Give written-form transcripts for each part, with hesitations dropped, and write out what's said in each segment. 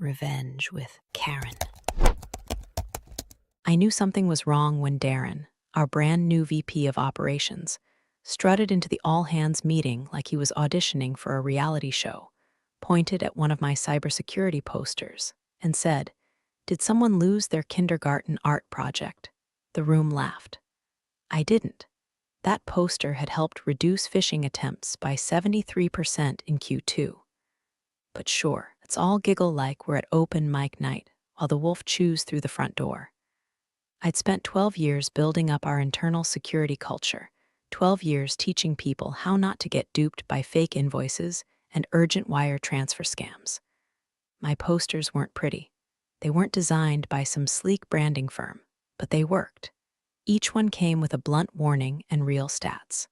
Revenge with Karen. I knew something was wrong when Darren, our brand new VP of operations, strutted into the all-hands meeting like he was auditioning for a reality show, pointed at one of my cybersecurity posters, and said, "Did someone lose their kindergarten art project?" The room laughed. I didn't. That poster had helped reduce phishing attempts by 73% in Q2. But sure, it's all giggle like we're at open mic night while the wolf chews through the front door. I'd spent 12 years building up our internal security culture, 12 years teaching people how not to get duped by fake invoices and urgent wire transfer scams. My posters weren't pretty. They weren't designed by some sleek branding firm, but they worked. Each one came with a blunt warning and real stats.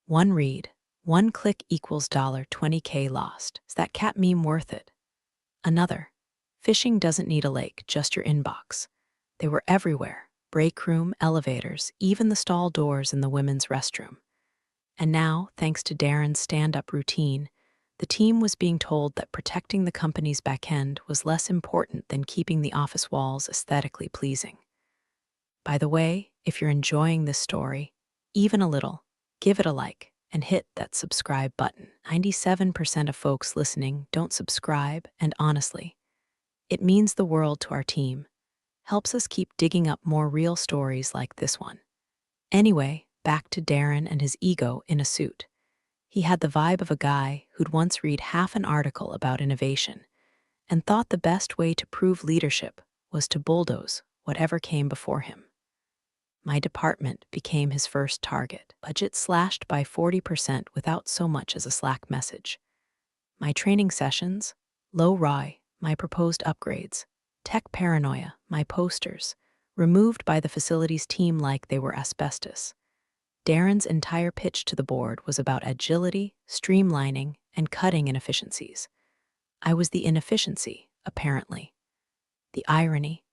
One read, "One click equals $20K lost. Is that cat meme worth it?" Another, "Phishing doesn't need a lake, just your inbox." They were everywhere, break room, elevators, even the stall doors in the women's restroom. And now, thanks to Darren's stand-up routine, the team was being told that protecting the company's back end was less important than keeping the office walls aesthetically pleasing. By the way, if you're enjoying this story, even a little, give it a like and hit that subscribe button. 97% of folks listening don't subscribe, and honestly, it means the world to our team. Helps us keep digging up more real stories like this one. Anyway, back to Darren and his ego in a suit. He had the vibe of a guy who'd once read half an article about innovation and thought the best way to prove leadership was to bulldoze whatever came before him. My department became his first target. Budget slashed by 40% without so much as a Slack message. My training sessions, low ROI, my proposed upgrades, tech paranoia, my posters, removed by the facilities team like they were asbestos. Darren's entire pitch to the board was about agility, streamlining, and cutting inefficiencies. I was the inefficiency, apparently. The irony: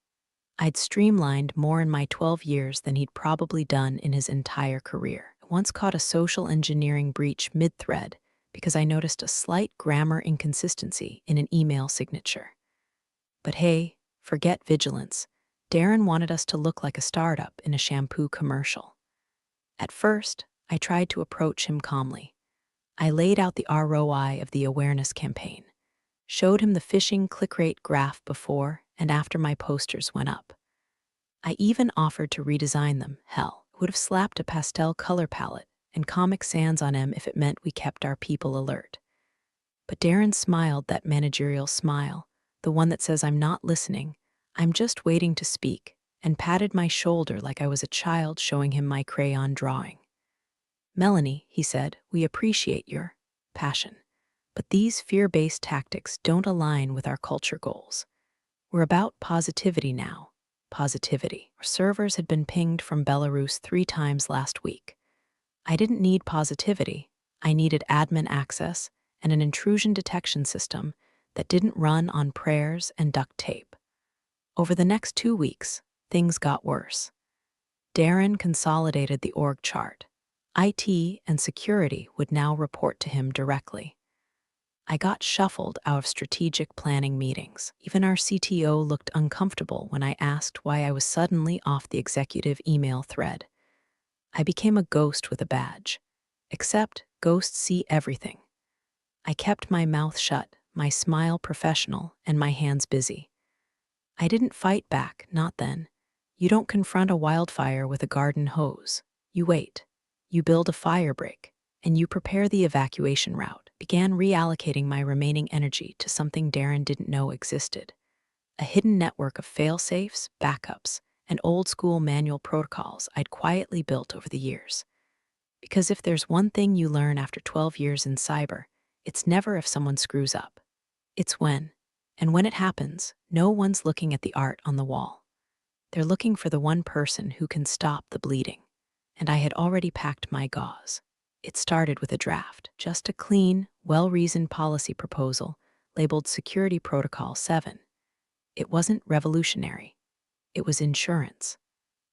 I'd streamlined more in my 12 years than he'd probably done in his entire career. I once caught a social engineering breach mid-thread because I noticed a slight grammar inconsistency in an email signature. But hey, forget vigilance. Darren wanted us to look like a startup in a shampoo commercial. At first, I tried to approach him calmly. I laid out the ROI of the awareness campaign, showed him the phishing click rate graph before and after my posters went up. I even offered to redesign them. Hell, would have slapped a pastel color palette and Comic Sans on them if it meant we kept our people alert. But Darren smiled that managerial smile, the one that says I'm not listening, I'm just waiting to speak, and patted my shoulder like I was a child showing him my crayon drawing. "Melanie," he said, "we appreciate your passion, but these fear-based tactics don't align with our culture goals. We're about positivity now." Positivity. Our servers had been pinged from Belarus 3 times last week. I didn't need positivity. I needed admin access and an intrusion detection system that didn't run on prayers and duct tape. Over the next 2 weeks, things got worse. Darren consolidated the org chart. IT and security would now report to him directly. I got shuffled out of strategic planning meetings. Even our CTO looked uncomfortable when I asked why I was suddenly off the executive email thread. I became a ghost with a badge. Except ghosts see everything. I kept my mouth shut, my smile professional, and my hands busy. I didn't fight back, not then. You don't confront a wildfire with a garden hose. You wait. You build a fire break, and you prepare the evacuation route. Began reallocating my remaining energy to something Darren didn't know existed. A hidden network of fail-safes, backups, and old-school manual protocols I'd quietly built over the years. Because if there's one thing you learn after 12 years in cyber, it's never if someone screws up. It's when. And when it happens, no one's looking at the art on the wall. They're looking for the one person who can stop the bleeding. And I had already packed my gauze. It started with a draft, just a clean, well-reasoned policy proposal labeled Security Protocol 7. It wasn't revolutionary. It was insurance.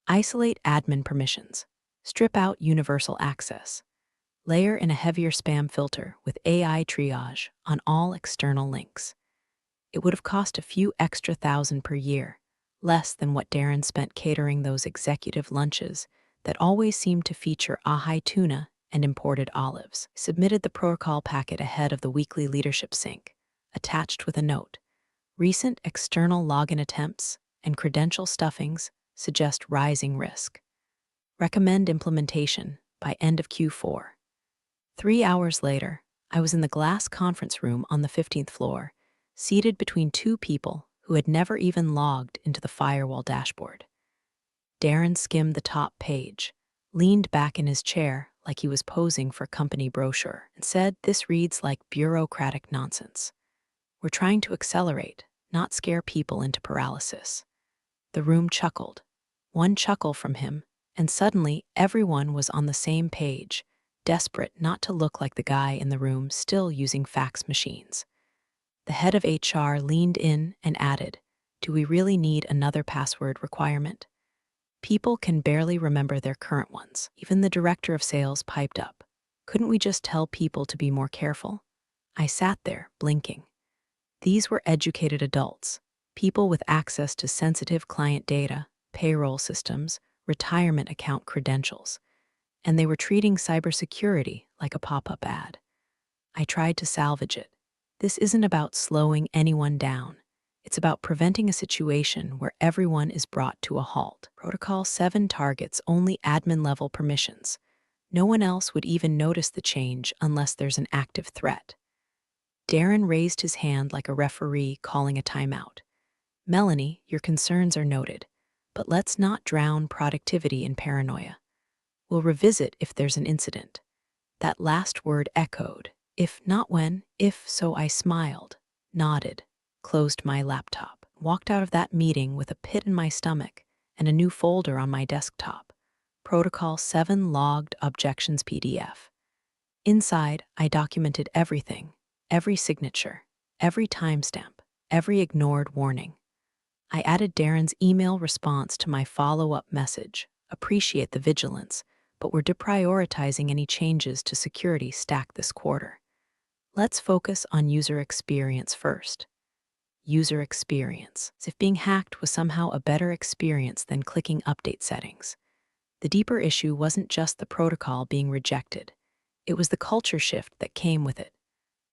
Isolate admin permissions. Strip out universal access. Layer in a heavier spam filter with AI triage on all external links. It would have cost a few extra thousand per year, less than what Darren spent catering those executive lunches that always seemed to feature ahi tuna and imported olives. Submitted the protocol packet ahead of the weekly leadership sync, attached with a note. Recent external login attempts and credential stuffings suggest rising risk. Recommend implementation by end of Q4. 3 hours later, I was in the glass conference room on the 15th floor, seated between two people who had never even logged into the firewall dashboard. Darren skimmed the top page, leaned back in his chair like he was posing for a company brochure, and said, "This reads like bureaucratic nonsense. We're trying to accelerate, not scare people into paralysis." The room chuckled. One chuckle from him, and suddenly everyone was on the same page, desperate not to look like the guy in the room still using fax machines. The head of HR leaned in and added, "Do we really need another password requirement? People can barely remember their current ones." Even the director of sales piped up. "Couldn't we just tell people to be more careful?" I sat there, blinking. These were educated adults, people with access to sensitive client data, payroll systems, retirement account credentials, and they were treating cybersecurity like a pop-up ad. I tried to salvage it. This isn't about slowing anyone down. It's about preventing a situation where everyone is brought to a halt. Protocol 7 targets only admin-level permissions. No one else would even notice the change unless there's an active threat. Darren raised his hand like a referee calling a timeout. "Melanie, your concerns are noted, but let's not drown productivity in paranoia. We'll revisit if there's an incident." That last word echoed. If not when, if so I smiled, nodded, closed my laptop, walked out of that meeting with a pit in my stomach and a new folder on my desktop. Protocol 7 logged objections PDF. Inside, I documented everything, every signature, every timestamp, every ignored warning. I added Darren's email response to my follow-up message. "Appreciate the vigilance, but we're deprioritizing any changes to security stack this quarter. Let's focus on user experience first." User experience. As if being hacked was somehow a better experience than clicking update settings. The deeper issue wasn't just the protocol being rejected. It was the culture shift that came with it.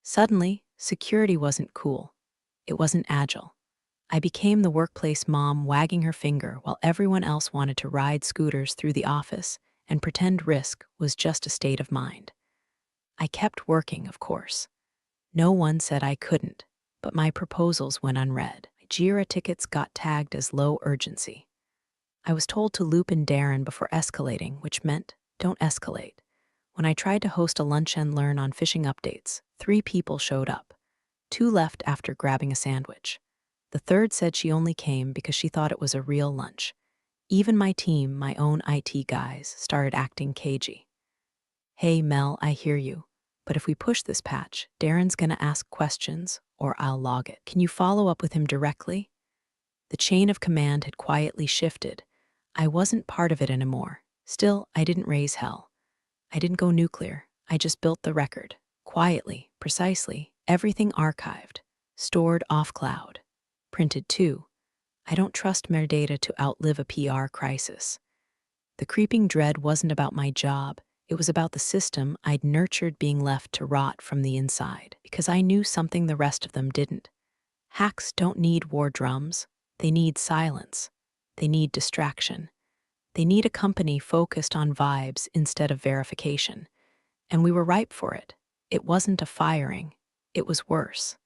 Suddenly, security wasn't cool. It wasn't agile. I became the workplace mom wagging her finger while everyone else wanted to ride scooters through the office and pretend risk was just a state of mind. I kept working, of course. No one said I couldn't, but my proposals went unread. My Jira tickets got tagged as low urgency. I was told to loop in Darren before escalating, which meant don't escalate. When I tried to host a lunch and learn on phishing updates, 3 people showed up. 2 left after grabbing a sandwich. The third said she only came because she thought it was a real lunch. Even my team, my own IT guys, started acting cagey. "Hey, Mel, I hear you. But if we push this patch, Darren's gonna ask questions, or I'll log it. Can you follow up with him directly?" The chain of command had quietly shifted. I wasn't part of it anymore. Still, I didn't raise hell. I didn't go nuclear. I just built the record. Quietly, precisely, everything archived, stored off cloud. Printed too. I don't trust metadata to outlive a PR crisis. The creeping dread wasn't about my job. It was about the system I'd nurtured being left to rot from the inside, because I knew something the rest of them didn't. Hacks don't need war drums. They need silence. They need distraction. They need a company focused on vibes instead of verification. And we were ripe for it. It wasn't a firing. It was worse.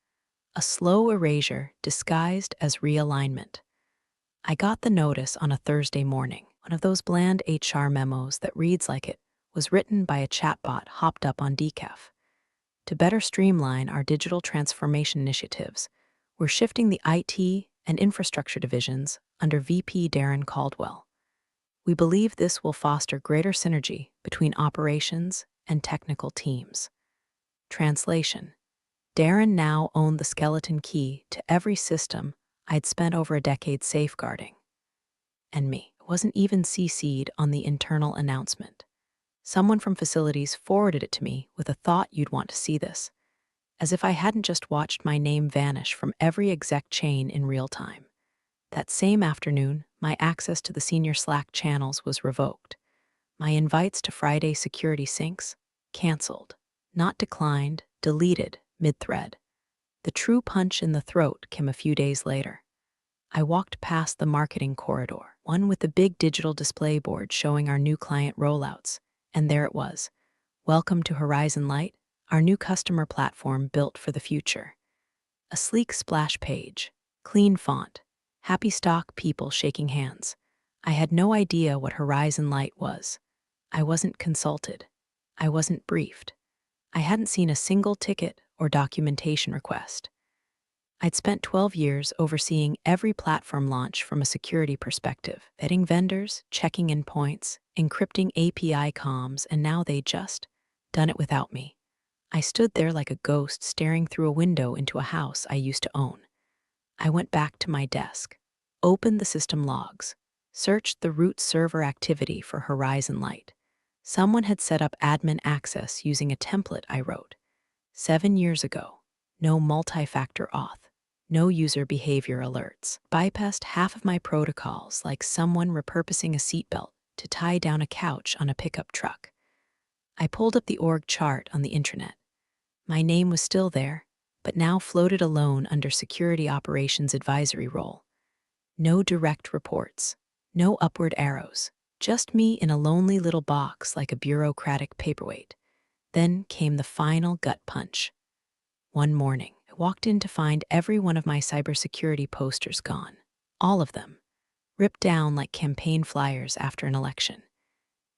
A slow erasure disguised as realignment. I got the notice on a Thursday morning. One of those bland HR memos that reads like it was written by a chatbot hopped up on decaf. To better streamline our digital transformation initiatives, we're shifting the IT and infrastructure divisions under VP Darren Caldwell. We believe this will foster greater synergy between operations and technical teams. Translation. Darren now owned the skeleton key to every system I'd spent over a decade safeguarding. And me. It wasn't even CC'd on the internal announcement. Someone from facilities forwarded it to me with a thought you'd want to see this. as if I hadn't just watched my name vanish from every exec chain in real time. That same afternoon, my access to the senior Slack channels was revoked. My invites to Friday security syncs, canceled. Not declined, deleted, mid-thread. The true punch in the throat came a few days later. I walked past the marketing corridor, one with the big digital display board showing our new client rollouts, and there it was. Welcome to Horizon Light, our new customer platform built for the future. A sleek splash page, clean font, happy stock people shaking hands. I had no idea what Horizon Light was. I wasn't consulted. I wasn't briefed. I hadn't seen a single ticket or documentation request. I'd spent 12 years overseeing every platform launch from a security perspective, vetting vendors, checking in points, encrypting API comms, and now they'd just done it without me. I stood there like a ghost staring through a window into a house I used to own. I went back to my desk, opened the system logs, searched the root server activity for Horizon Light. Someone had set up admin access using a template I wrote 7 years ago. No multi-factor auth, no user behavior alerts. Bypassed half of my protocols, like someone repurposing a seatbelt to tie down a couch on a pickup truck. I pulled up the org chart on the intranet. My name was still there, but now floated alone under Security Operations Advisory role. No direct reports, no upward arrows, just me in a lonely little box like a bureaucratic paperweight. Then came the final gut punch. One morning, I walked in to find every one of my cybersecurity posters gone. All of them, ripped down like campaign flyers after an election.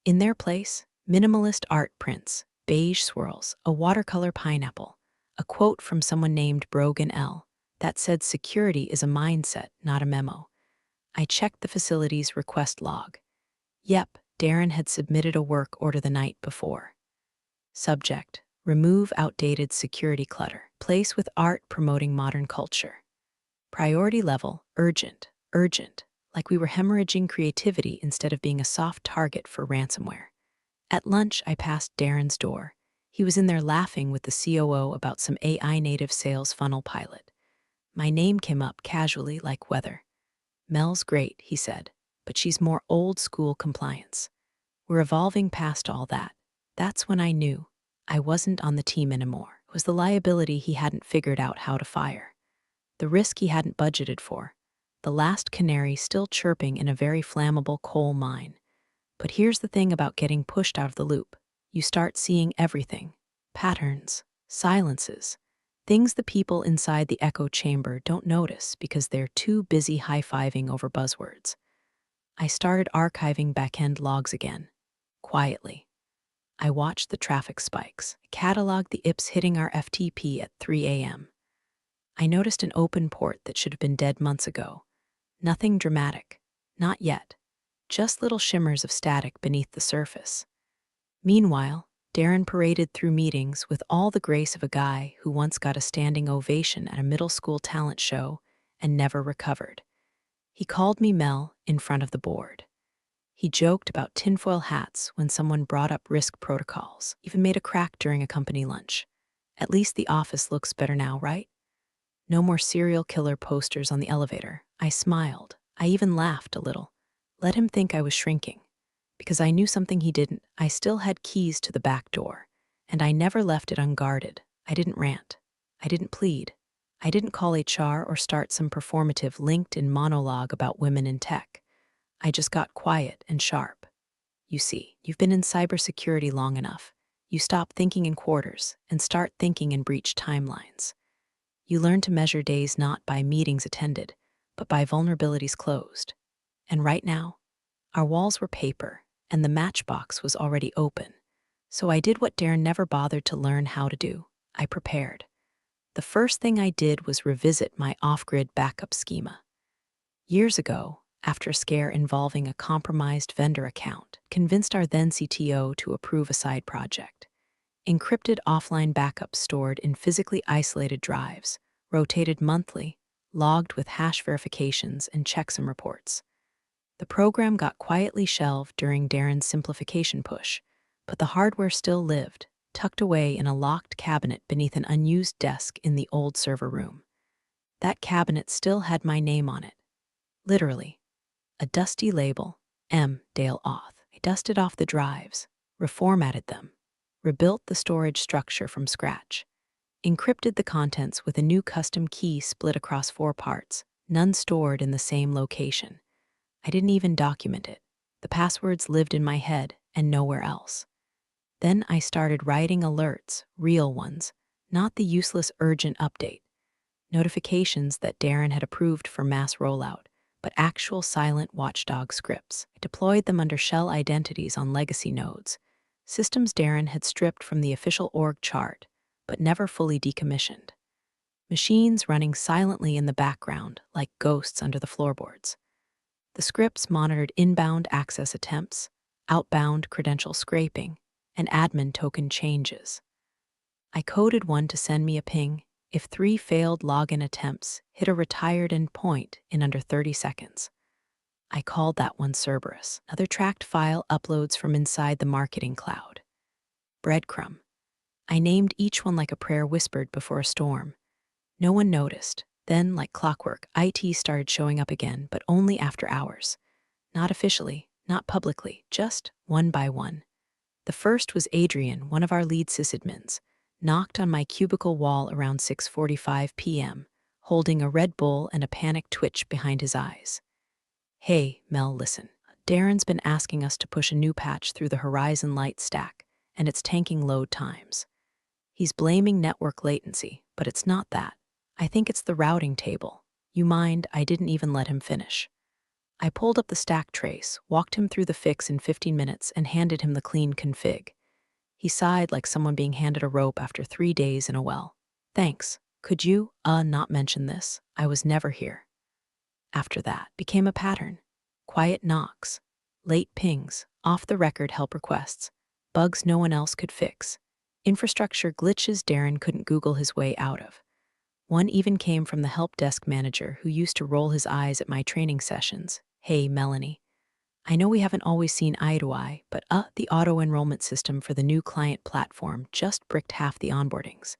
In their place, minimalist art prints, beige swirls, a watercolor pineapple, a quote from someone named Brogan L. that said security is a mindset, not a memo. I checked the facility's request log. Yep, Darren had submitted a work order the night before. Subject: remove outdated security clutter. Place with art promoting modern culture. Priority level: urgent, urgent, like we were hemorrhaging creativity instead of being a soft target for ransomware. At lunch, I passed Darren's door. He was in there laughing with the COO about some AI-native sales funnel pilot. My name came up casually like weather. Mel's great, he said, but she's more old-school compliance. We're evolving past all that. That's when I knew I wasn't on the team anymore. It was the liability he hadn't figured out how to fire, the risk he hadn't budgeted for, the last canary still chirping in a very flammable coal mine. But here's the thing about getting pushed out of the loop. You start seeing everything: patterns, silences, things the people inside the echo chamber don't notice because they're too busy high-fiving over buzzwords. I started archiving backend logs again, quietly. I watched the traffic spikes, cataloged the IPs hitting our FTP at 3 a.m. I noticed an open port that should have been dead months ago. Nothing dramatic, not yet, just little shimmers of static beneath the surface. Meanwhile, Darren paraded through meetings with all the grace of a guy who once got a standing ovation at a middle school talent show and never recovered. He called me Mel in front of the board. He joked about tinfoil hats when someone brought up risk protocols, even made a crack during a company lunch. At least the office looks better now, right? No more serial killer posters on the elevator. I smiled. I even laughed a little. Let him think I was shrinking. Because I knew something he didn't. I still had keys to the back door, and I never left it unguarded. I didn't rant. I didn't plead. I didn't call HR or start some performative LinkedIn monologue about women in tech. I just got quiet and sharp. You see, you've been in cybersecurity long enough. You stop thinking in quarters and start thinking in breach timelines. You learn to measure days not by meetings attended, but by vulnerabilities closed. And right now, our walls were paper, and the matchbox was already open. So I did what Darren never bothered to learn how to do. I prepared. The first thing I did was revisit my off-grid backup schema. Years ago, after a scare involving a compromised vendor account, convinced our then CTO to approve a side project. Encrypted offline backups stored in physically isolated drives, rotated monthly, logged with hash verifications and checksum reports. The program got quietly shelved during Darren's simplification push, but the hardware still lived, tucked away in a locked cabinet beneath an unused desk in the old server room. That cabinet still had my name on it. Literally. A dusty label, M. Dale Auth. I dusted off the drives, reformatted them, rebuilt the storage structure from scratch, encrypted the contents with a new custom key split across 4 parts, none stored in the same location. I didn't even document it. The passwords lived in my head and nowhere else. Then I started writing alerts, real ones, not the useless urgent update. Notifications that Darren had approved for mass rollout, but actual silent watchdog scripts. I deployed them under shell identities on legacy nodes, systems Darren had stripped from the official org chart, but never fully decommissioned. Machines running silently in the background like ghosts under the floorboards. The scripts monitored inbound access attempts, outbound credential scraping, and admin token changes. I coded one to send me a ping if 3 failed login attempts hit a retired endpoint in under 30 seconds. I called that one Cerberus. Another tracked file uploads from inside the marketing cloud. Breadcrumb. I named each one like a prayer whispered before a storm. No one noticed. Then, like clockwork, IT started showing up again, but only after hours. Not officially, not publicly, just one by one. The first was Adrian, one of our lead sysadmins, knocked on my cubicle wall around 6:45 p.m., holding a Red Bull and a panicked twitch behind his eyes. "Hey, Mel, listen. Darren's been asking us to push a new patch through the Horizon Light stack, and it's tanking load times. He's blaming network latency, but it's not that. I think it's the routing table. You mind, I didn't even let him finish." I pulled up the stack trace, walked him through the fix in 15 minutes, and handed him the clean config. He sighed like someone being handed a rope after 3 days in a well. "Thanks. Could you, not mention this? I was never here." After that, became a pattern. Quiet knocks, late pings, off-the-record help requests, bugs no one else could fix, infrastructure glitches Darren couldn't Google his way out of. One even came from the help desk manager who used to roll his eyes at my training sessions. "Hey, Melanie. I know we haven't always seen eye to eye, but the auto-enrollment system for the new client platform just bricked half the onboardings.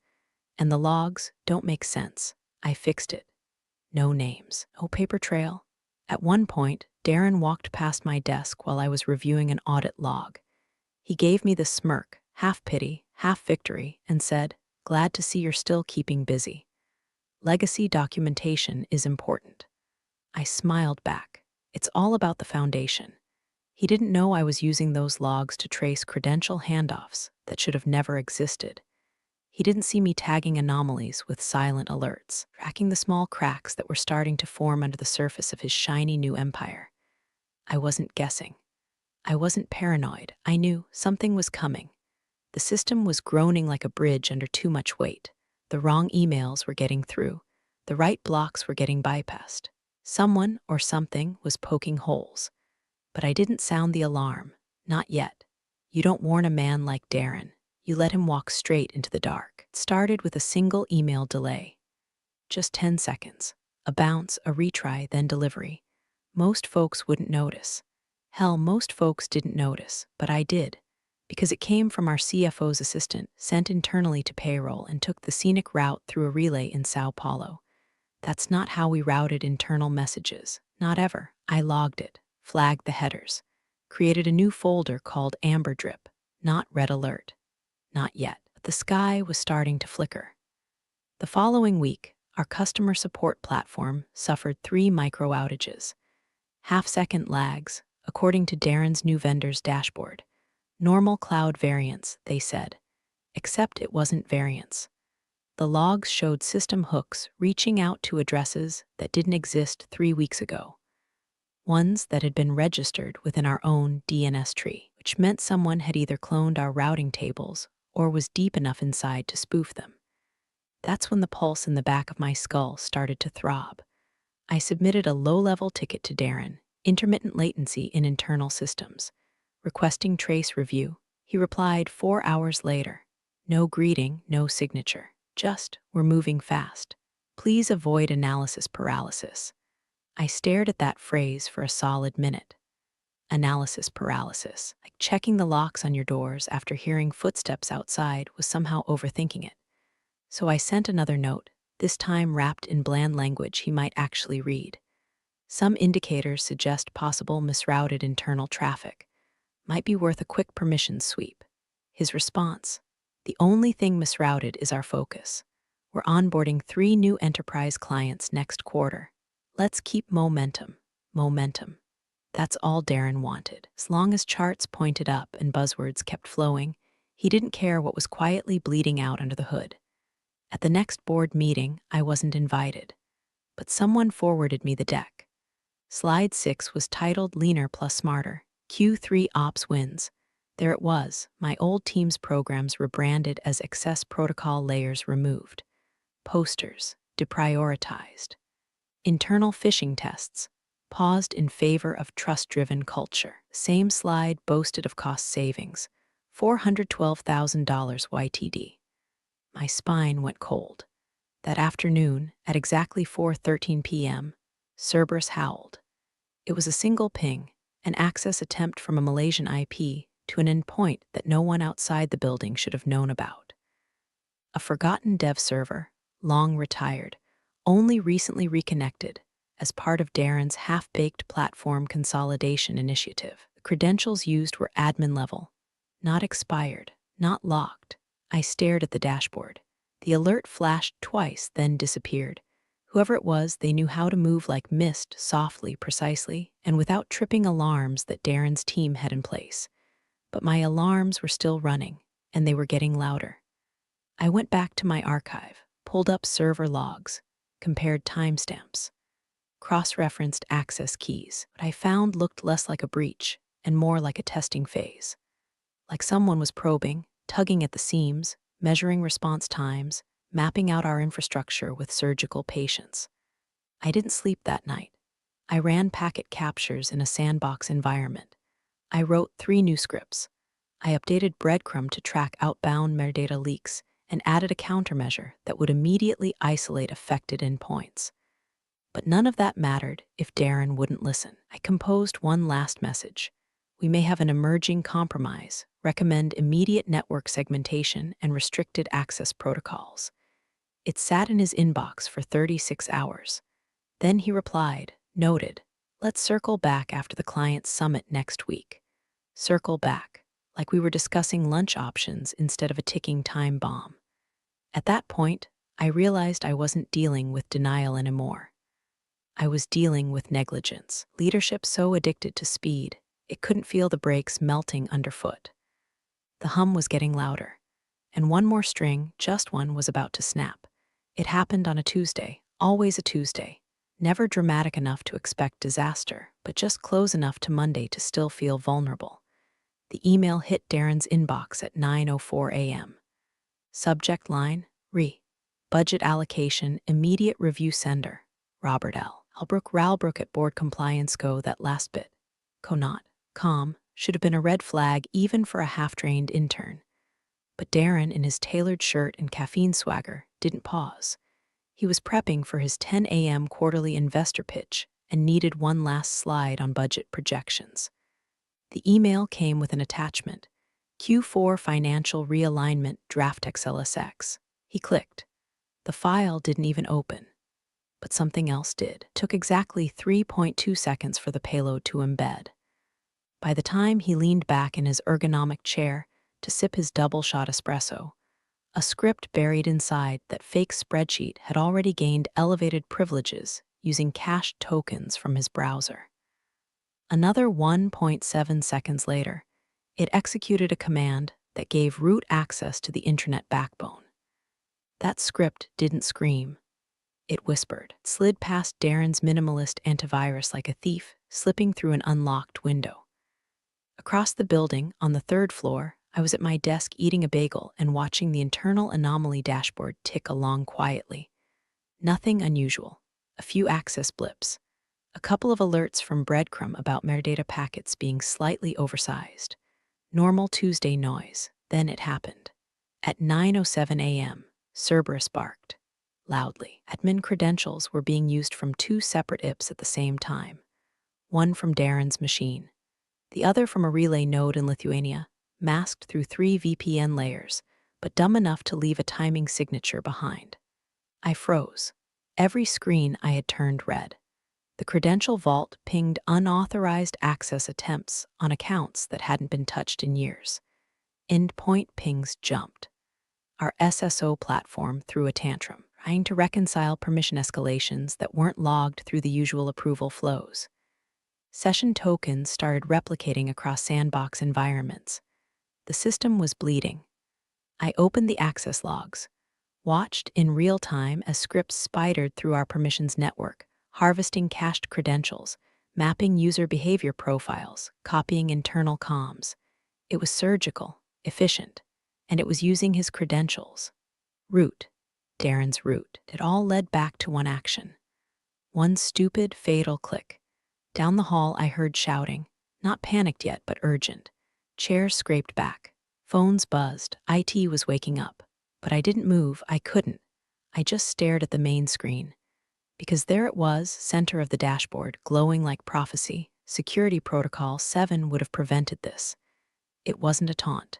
And the logs don't make sense. I fixed it. No names, no paper trail." At one point, Darren walked past my desk while I was reviewing an audit log. He gave me the smirk, half pity, half victory, and said, "Glad to see you're still keeping busy. Legacy documentation is important." I smiled back. It's all about the foundation. He didn't know I was using those logs to trace credential handoffs that should have never existed. He didn't see me tagging anomalies with silent alerts, tracking the small cracks that were starting to form under the surface of his shiny new empire. I wasn't guessing. I wasn't paranoid. I knew something was coming. The system was groaning like a bridge under too much weight. The wrong emails were getting through. The right blocks were getting bypassed. Someone or something was poking holes. But I didn't sound the alarm. Not yet. You don't warn a man like Darren. You let him walk straight into the dark. It started with a single email delay. Just 10 seconds. A bounce, a retry, then delivery. Most folks wouldn't notice. Hell, most folks didn't notice, but I did. Because it came from our CFO's assistant, sent internally to payroll, and took the scenic route through a relay in Sao Paulo. That's not how we routed internal messages. Not ever. I logged it, flagged the headers, created a new folder called Amber Drip, not Red Alert. Not yet. But the sky was starting to flicker. The following week, our customer support platform suffered 3 micro outages. Half-second lags, according to Darren's new vendor's dashboard. Normal cloud variance, they said. Except it wasn't variance. The logs showed system hooks reaching out to addresses that didn't exist 3 weeks ago. Ones that had been registered within our own DNS tree, which meant someone had either cloned our routing tables or was deep enough inside to spoof them. That's when the pulse in the back of my skull started to throb. I submitted a low-level ticket to Darren, intermittent latency in internal systems, requesting trace review. He replied 4 hours later. No greeting, no signature. Just, "We're moving fast. Please avoid analysis paralysis." I stared at that phrase for a solid minute. analysis paralysis. Like checking the locks on your doors after hearing footsteps outside was somehow overthinking it. So I sent another note, this time wrapped in bland language he might actually read. Some indicators suggest possible misrouted internal traffic. Might be worth a quick permissions sweep. His response: the only thing misrouted is our focus. We're onboarding 3 new enterprise clients next quarter. Let's keep momentum. Momentum. That's all Darren wanted. As long as charts pointed up and buzzwords kept flowing, he didn't care what was quietly bleeding out under the hood. At the next board meeting, I wasn't invited, but someone forwarded me the deck. Slide 6 was titled Leaner plus Smarter. Q3 Ops Wins. There it was, my old team's programs rebranded as excess protocol layers removed. Posters, deprioritized. Internal phishing tests, paused in favor of trust-driven culture. Same slide boasted of cost savings, $412,000 YTD. My spine went cold. That afternoon, at exactly 4:13 p.m., Cerberus howled. It was a single ping, an access attempt from a Malaysian IP to an endpoint that no one outside the building should have known about. A forgotten dev server, long retired, only recently reconnected as part of Darren's half-baked platform consolidation initiative. The credentials used were admin level, not expired, not locked. I stared at the dashboard. The alert flashed twice, then disappeared. Whoever it was, they knew how to move like mist, softly, precisely, and without tripping alarms that Darren's team had in place. But my alarms were still running, and they were getting louder. I went back to my archive, pulled up server logs, compared timestamps, cross-referenced access keys. What I found looked less like a breach and more like a testing phase. Like someone was probing, tugging at the seams, measuring response times, mapping out our infrastructure with surgical patience. I didn't sleep that night. I ran packet captures in a sandbox environment. I wrote 3 new scripts. I updated Breadcrumb to track outbound metadata leaks and added a countermeasure that would immediately isolate affected endpoints. But none of that mattered if Darren wouldn't listen. I composed one last message. We may have an emerging compromise. Recommend immediate network segmentation and restricted access protocols. It sat in his inbox for 36 hours. Then he replied, noted, let's circle back after the client's summit next week. Circle back, like we were discussing lunch options instead of a ticking time bomb. At that point, I realized I wasn't dealing with denial anymore. I was dealing with negligence. Leadership so addicted to speed, it couldn't feel the brakes melting underfoot. The hum was getting louder, and one more string, just one, was about to snap. It happened on a Tuesday, always a Tuesday. Never dramatic enough to expect disaster, but just close enough to Monday to still feel vulnerable. The email hit Darren's inbox at 9:04 a.m. Subject line, Budget allocation, immediate review sender, Robert L. Ralbrook at board compliance go that last bit. Calm, should have been a red flag even for a half-trained intern. But Darren, in his tailored shirt and caffeine swagger, didn't pause. He was prepping for his 10 a.m. quarterly investor pitch and needed one last slide on budget projections. The email came with an attachment, Q4 Financial Realignment Draft XLSX. He clicked. The file didn't even open. But something else did. It took exactly 3.2 seconds for the payload to embed. By the time he leaned back in his ergonomic chair to sip his double-shot espresso, a script buried inside that fake spreadsheet had already gained elevated privileges using cached tokens from his browser. Another 1.7 seconds later, it executed a command that gave root access to the intranet backbone. That script didn't scream. It whispered. It slid past Darren's minimalist antivirus like a thief, slipping through an unlocked window. Across the building, on the 3rd floor, I was at my desk eating a bagel and watching the internal anomaly dashboard tick along quietly. Nothing unusual. A few access blips. A couple of alerts from Breadcrumb about metadata packets being slightly oversized. Normal Tuesday noise. Then it happened. At 9:07 a.m., Cerberus barked loudly. Admin credentials were being used from 2 separate IPs at the same time. One from Darren's machine, the other from a relay node in Lithuania, masked through 3 VPN layers, but dumb enough to leave a timing signature behind. I froze. Every screen I had turned red. The credential vault pinged unauthorized access attempts on accounts that hadn't been touched in years. Endpoint pings jumped. Our SSO platform threw a tantrum, trying to reconcile permission escalations that weren't logged through the usual approval flows. Session tokens started replicating across sandbox environments. The system was bleeding. I opened the access logs, watched in real time as scripts spidered through our permissions network, harvesting cached credentials, mapping user behavior profiles, copying internal comms. It was surgical, efficient, and it was using his credentials. Root, Darren's root. It all led back to one action. One stupid, fatal click. Down the hall, I heard shouting, not panicked yet, but urgent. Chairs scraped back. Phones buzzed. IT was waking up. But I didn't move. I couldn't. I just stared at the main screen. Because there it was, center of the dashboard, glowing like prophecy. Security Protocol 7 would have prevented this. It wasn't a taunt.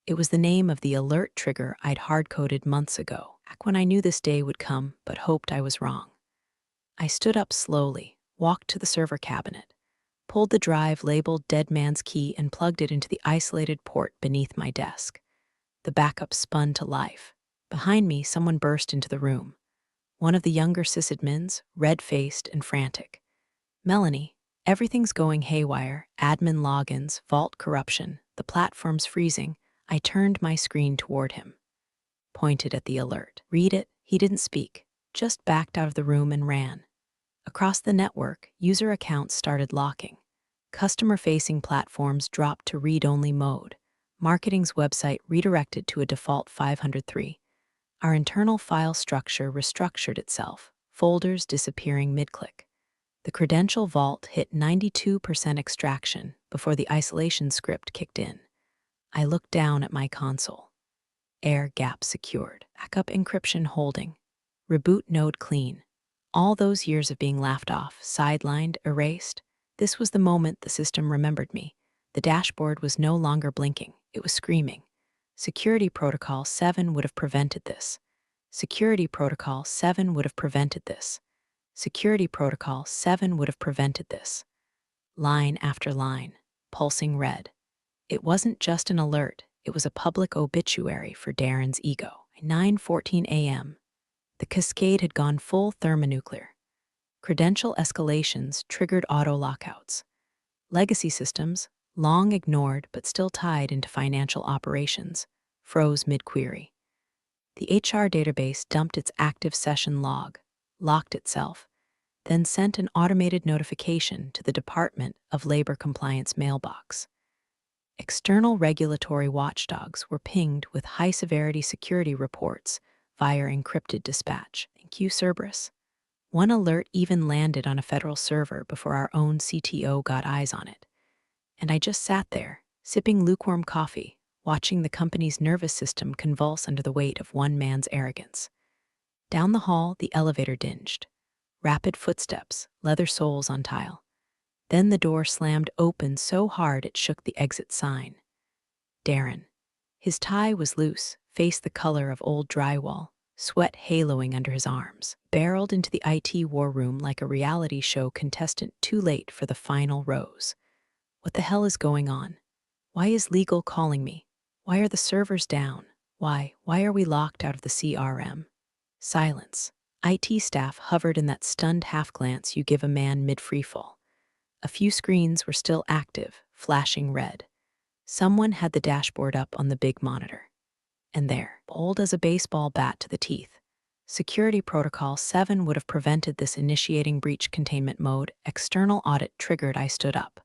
It was the name of the alert trigger I'd hard-coded months ago, back when I knew this day would come, but hoped I was wrong. I stood up slowly, walked to the server cabinet, pulled the drive labeled Dead Man's Key and plugged it into the isolated port beneath my desk. The backup spun to life. Behind me, someone burst into the room. One of the younger sysadmins, red-faced and frantic. Melanie, everything's going haywire, admin logins, vault corruption, the platform's freezing. I turned my screen toward him, pointed at the alert. Read it. He didn't speak, just backed out of the room and ran. Across the network, user accounts started locking. Customer-facing platforms dropped to read-only mode. Marketing's website redirected to a default 503. Our internal file structure restructured itself, folders disappearing mid-click. The credential vault hit 92% extraction before the isolation script kicked in. I looked down at my console. Air gap secured. Backup encryption holding. Reboot node clean. All those years of being laughed off, sidelined, erased. This was the moment the system remembered me. The dashboard was no longer blinking. It was screaming. Security Protocol 7 would have prevented this. Security Protocol 7 would have prevented this. Security Protocol 7 would have prevented this. Line after line, pulsing red. It wasn't just an alert, it was a public obituary for Darren's ego. 9:14 a.m. The cascade had gone full thermonuclear. Credential escalations triggered auto-lockouts. Legacy systems, long ignored but still tied into financial operations, froze mid-query. The HR database dumped its active session log, locked itself, then sent an automated notification to the Department of Labor Compliance mailbox. External regulatory watchdogs were pinged with high-severity security reports via encrypted dispatch. Thank you, Cerberus. One alert even landed on a federal server before our own CTO got eyes on it. And I just sat there, sipping lukewarm coffee, watching the company's nervous system convulse under the weight of one man's arrogance. Down the hall, the elevator dinged. Rapid footsteps, leather soles on tile. Then the door slammed open so hard it shook the exit sign. Darren. His tie was loose, face the color of old drywall, sweat haloing under his arms, barreled into the IT war room like a reality show contestant too late for the final rose. What the hell is going on? Why is legal calling me? Why are the servers down? Why are we locked out of the CRM? Silence. IT staff hovered in that stunned half-glance you give a man mid-freefall. A few screens were still active, flashing red. Someone had the dashboard up on the big monitor. And there, bold as a baseball bat to the teeth, Security Protocol 7 would have prevented this initiating breach containment mode. External audit triggered. I stood up.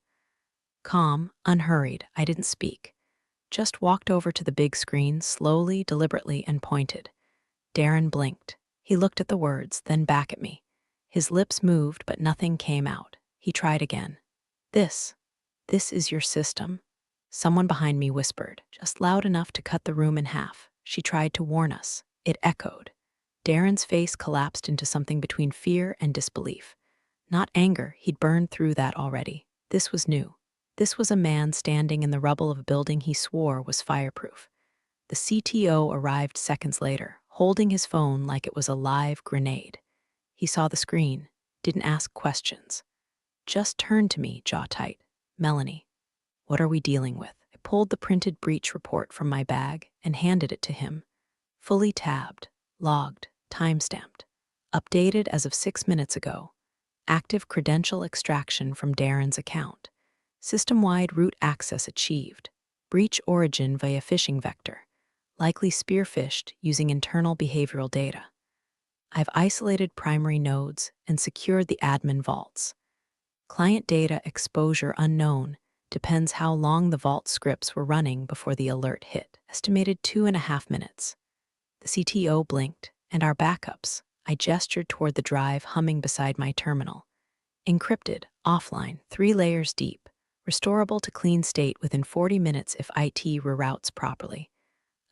Calm, unhurried, I didn't speak. Just walked over to the big screen, slowly, deliberately, and pointed. Darren blinked. He looked at the words, then back at me. His lips moved, but nothing came out. He tried again. This is your system? Someone behind me whispered, just loud enough to cut the room in half. She tried to warn us. It echoed. Darren's face collapsed into something between fear and disbelief. Not anger, he'd burned through that already. This was new. This was a man standing in the rubble of a building he swore was fireproof. The CTO arrived seconds later, holding his phone like it was a live grenade. He saw the screen, didn't ask questions. Just turned to me, jaw tight. "Melanie, what are we dealing with?" I pulled the printed breach report from my bag and handed it to him. Fully tabbed, logged, timestamped. Updated as of 6 minutes ago. Active credential extraction from Darren's account. System-wide root access achieved. Breach origin via phishing vector. Likely spearphished using internal behavioral data. I've isolated primary nodes and secured the admin vaults. Client data exposure unknown. Depends how long the vault scripts were running before the alert hit. Estimated 2.5 minutes. The CTO blinked, and our backups. I gestured toward the drive humming beside my terminal. Encrypted, offline, 3 layers deep. Restorable to clean state within 40 minutes if IT reroutes properly.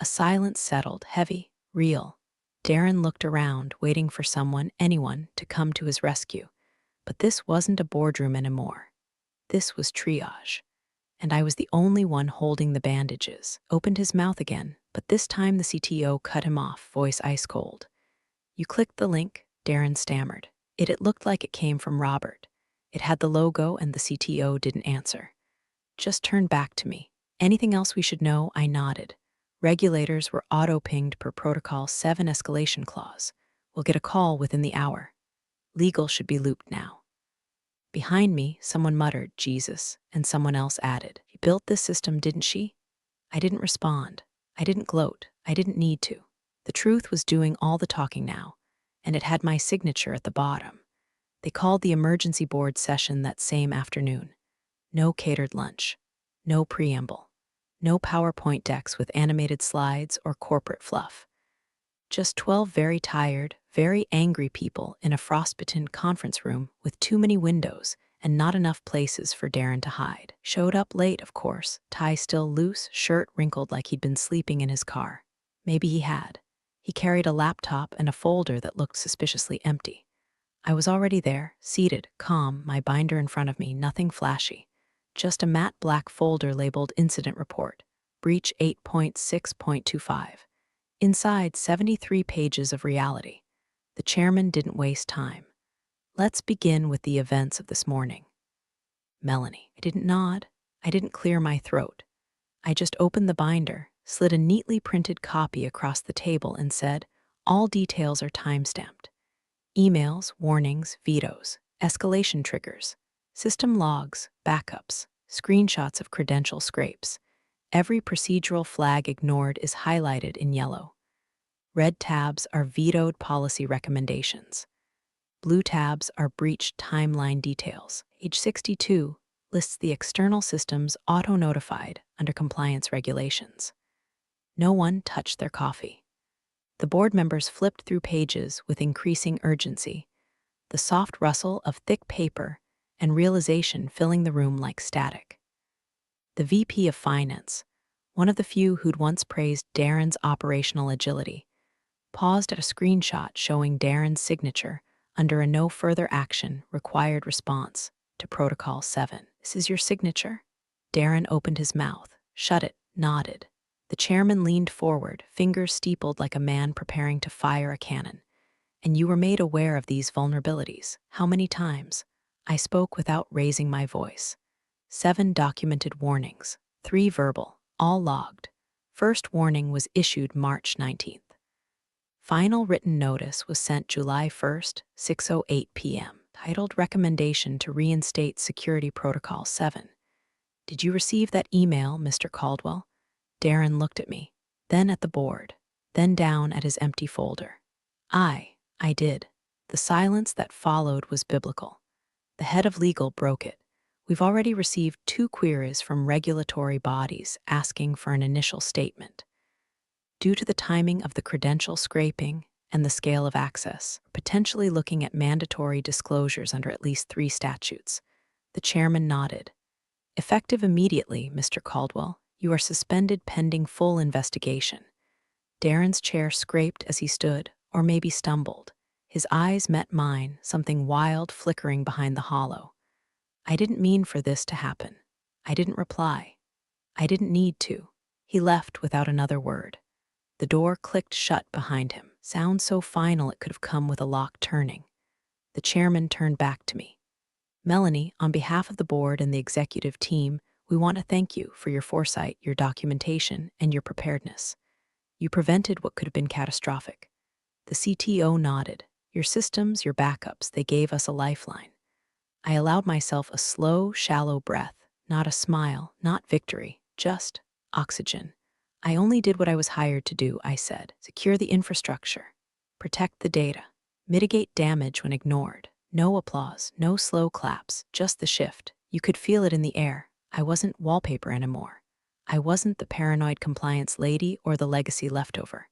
A silence settled, heavy, real. Darren looked around, waiting for someone, anyone, to come to his rescue. But this wasn't a boardroom anymore. This was triage. And I was the only one holding the bandages. Opened his mouth again, but this time the CTO cut him off, voice ice cold. "You clicked the link," Darren stammered. It looked like it came from Robert. It had the logo and the CTO didn't answer. "Just turned back to me. Anything else we should know?" I nodded. "Regulators were auto-pinged per Protocol 7 escalation clause. We'll get a call within the hour. Legal should be looped now." Behind me, someone muttered, "Jesus," and someone else added, "He built this system, didn't she?" I didn't respond. I didn't gloat. I didn't need to. The truth was doing all the talking now, and it had my signature at the bottom. They called the emergency board session that same afternoon. No catered lunch. No preamble. No PowerPoint decks with animated slides or corporate fluff. Just 12 very tired, very angry people in a frostbitten conference room with too many windows and not enough places for Darren to hide. Showed up late, of course, tie still loose, shirt wrinkled like he'd been sleeping in his car. Maybe he had. He carried a laptop and a folder that looked suspiciously empty. I was already there, seated, calm, my binder in front of me, nothing flashy. Just a matte black folder labeled Incident Report, Breach 8.6.25. Inside, 73 pages of reality. The chairman didn't waste time. "Let's begin with the events of this morning." "Melanie." I didn't nod. I didn't clear my throat. I just opened the binder, slid a neatly printed copy across the table and said, "All details are timestamped. Emails, warnings, vetoes, escalation triggers, system logs, backups, screenshots of credential scrapes. Every procedural flag ignored is highlighted in yellow. Red tabs are vetoed policy recommendations. Blue tabs are breached timeline details. Page 62 lists the external systems auto-notified under compliance regulations. No one touched their coffee. The board members flipped through pages with increasing urgency, the soft rustle of thick paper and realization filling the room like static. The VP of Finance, one of the few who'd once praised Darren's operational agility, paused at a screenshot showing Darren's signature under a no further action required response to Protocol 7. "This is your signature?" Darren opened his mouth, shut it, nodded. The chairman leaned forward, fingers steepled like a man preparing to fire a cannon. "And you were made aware of these vulnerabilities. How many times?" I spoke without raising my voice. 7 documented warnings, 3 verbal, all logged. First warning was issued March 19th. Final written notice was sent July 1st, 6:08 p.m., titled Recommendation to Reinstate Security Protocol 7. "Did you receive that email, Mr. Caldwell?" Darren looked at me, then at the board, then down at his empty folder. I did. The silence that followed was biblical. The head of legal broke it. "We've already received 2 queries from regulatory bodies asking for an initial statement. Due to the timing of the credential scraping and the scale of access, potentially looking at mandatory disclosures under at least 3 statutes." The chairman nodded. "Effective immediately, Mr. Caldwell. You are suspended pending full investigation." Darren's chair scraped as he stood, or maybe stumbled. His eyes met mine, something wild flickering behind the hollow. "I didn't mean for this to happen. I didn't reply. I didn't need to. He left without another word. The door clicked shut behind him, sound so final it could have come with a lock turning. The chairman turned back to me. Melanie, on behalf of the board and the executive team, we want to thank you for your foresight, your documentation, and your preparedness. You prevented what could have been catastrophic. The CTO nodded. Your systems, your backups, they gave us a lifeline. I allowed myself a slow, shallow breath, not a smile, not victory, just oxygen. I only did what I was hired to do, I said. Secure the infrastructure, protect the data, mitigate damage when ignored. No applause, no slow claps, just the shift. You could feel it in the air. I wasn't wallpaper anymore. I wasn't the paranoid compliance lady or the legacy leftover.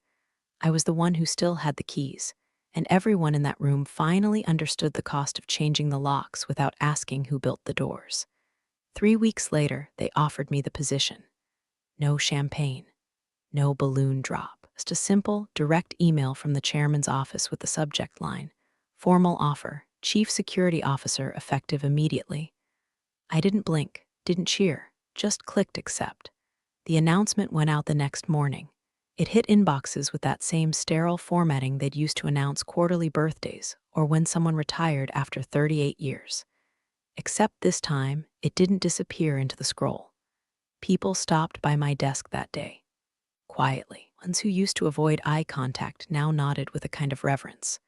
I was the one who still had the keys, and everyone in that room finally understood the cost of changing the locks without asking who built the doors. 3 weeks later, they offered me the position. No champagne, no balloon drop, just a simple, direct email from the chairman's office with the subject line, "Formal offer, Chief Security Officer effective immediately." I didn't blink, didn't cheer, just clicked accept. The announcement went out the next morning. It hit inboxes with that same sterile formatting they'd used to announce quarterly birthdays or when someone retired after 38 years. Except this time, it didn't disappear into the scroll. People stopped by my desk that day. Quietly, ones who used to avoid eye contact now nodded with a kind of reverence.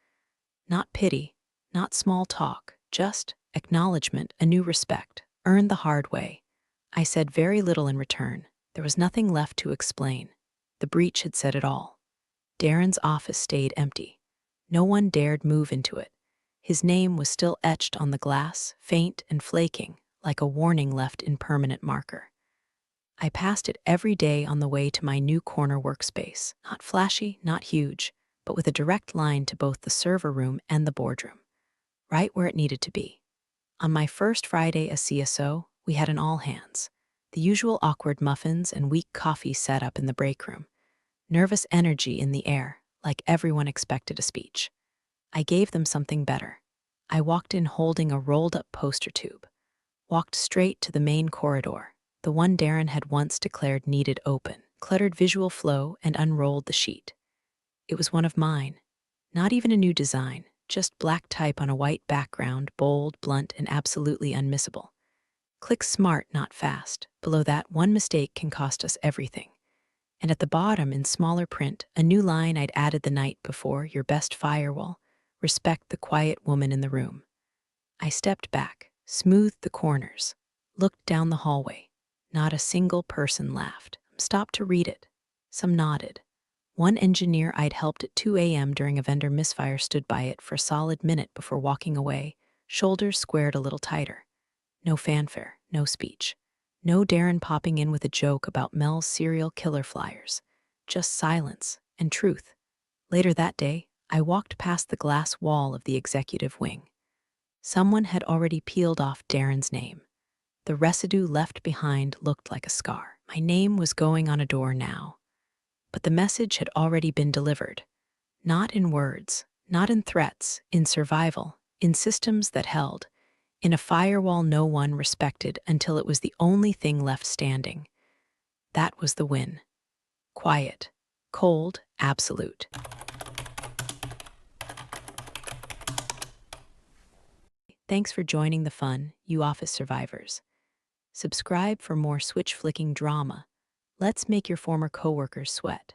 Not pity, not small talk, just acknowledgement, a new respect, earned the hard way. I said very little in return. There was nothing left to explain. The breach had said it all. Darren's office stayed empty. No one dared move into it. His name was still etched on the glass, faint and flaking, like a warning left in permanent marker. I passed it every day on the way to my new corner workspace. Not flashy, not huge, but with a direct line to both the server room and the boardroom. Right where it needed to be. On my first Friday as CSO, we had an all-hands. The usual awkward muffins and weak coffee set up in the break room. Nervous energy in the air, like everyone expected a speech. I gave them something better. I walked in holding a rolled-up poster tube. Walked straight to the main corridor, the one Darren had once declared needed open, cluttered visual flow, and unrolled the sheet. It was one of mine. Not even a new design, just black type on a white background, bold, blunt, and absolutely unmissable. Click smart, not fast. Below that, one mistake can cost us everything. And at the bottom, in smaller print, a new line I'd added the night before, your best firewall. Respect the quiet woman in the room. I stepped back, smoothed the corners, looked down the hallway. Not a single person laughed. Stopped to read it. Some nodded. One engineer I'd helped at 2 a.m. during a vendor misfire stood by it for a solid minute before walking away, shoulders squared a little tighter. No fanfare, no speech. No Darren popping in with a joke about Mel's serial killer flyers. Just silence and truth. Later that day, I walked past the glass wall of the executive wing. Someone had already peeled off Darren's name. The residue left behind looked like a scar. My name was going on a door now. But the message had already been delivered. Not in words, not in threats, in survival, in systems that held, in a firewall no one respected until it was the only thing left standing. That was the win. Quiet, cold, absolute. Thanks for joining the fun, you office survivors. Subscribe for more switch-flicking drama. Let's make your former coworkers sweat.